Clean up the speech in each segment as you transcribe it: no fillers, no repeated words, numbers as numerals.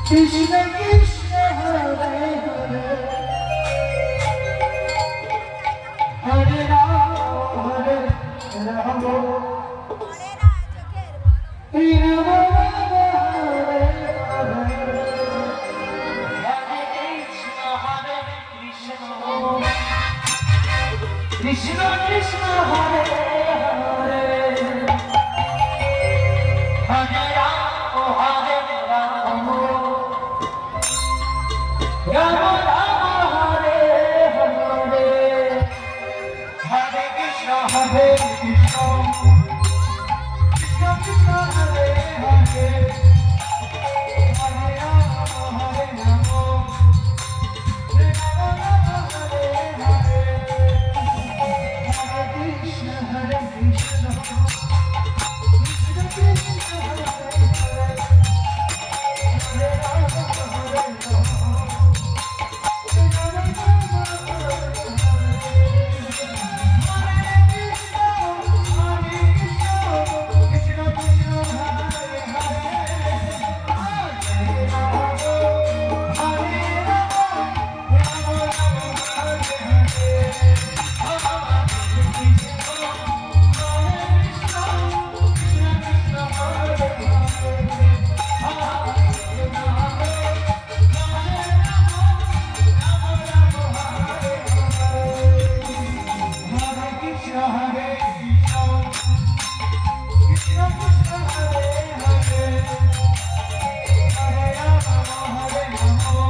Krishna Krishna Hare Hare Hare Rama Hare Rama Krishna Krishna Hare Hare Hare Rama Hare Rama Rama Rama Hare Hare Hare Krishna Hare Krishna Krishna Krishna Hare Hare Hare Rama Hare Rama Rama Rama Hare Hare Hare Krishna Hare Krishna Krishna Krishna Hare Hare Hare Rama Hare Rama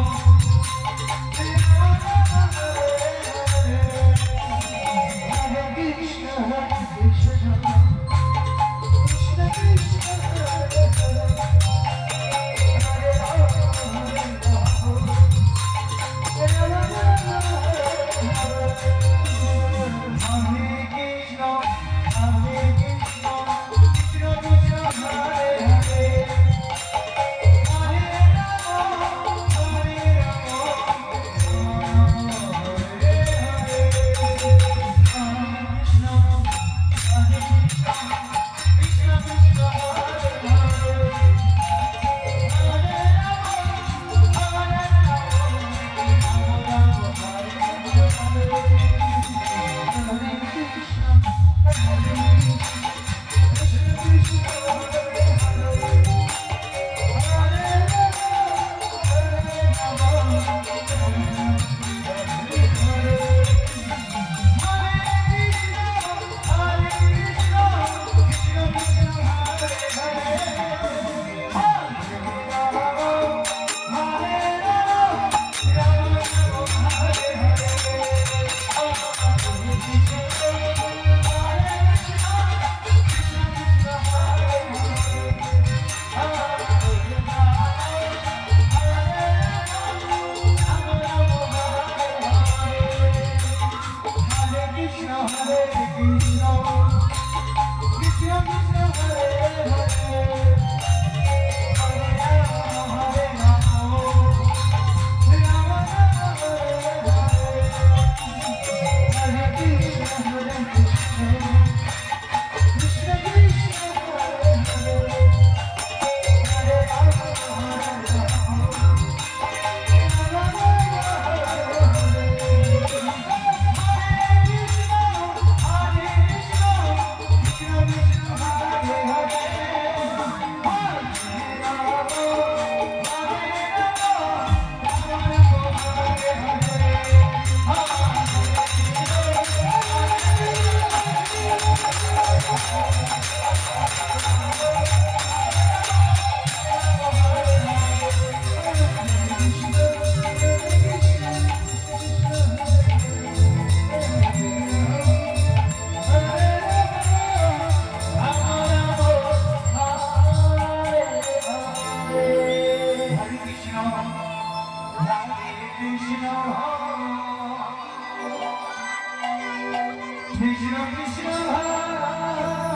Krishna Krishna Hare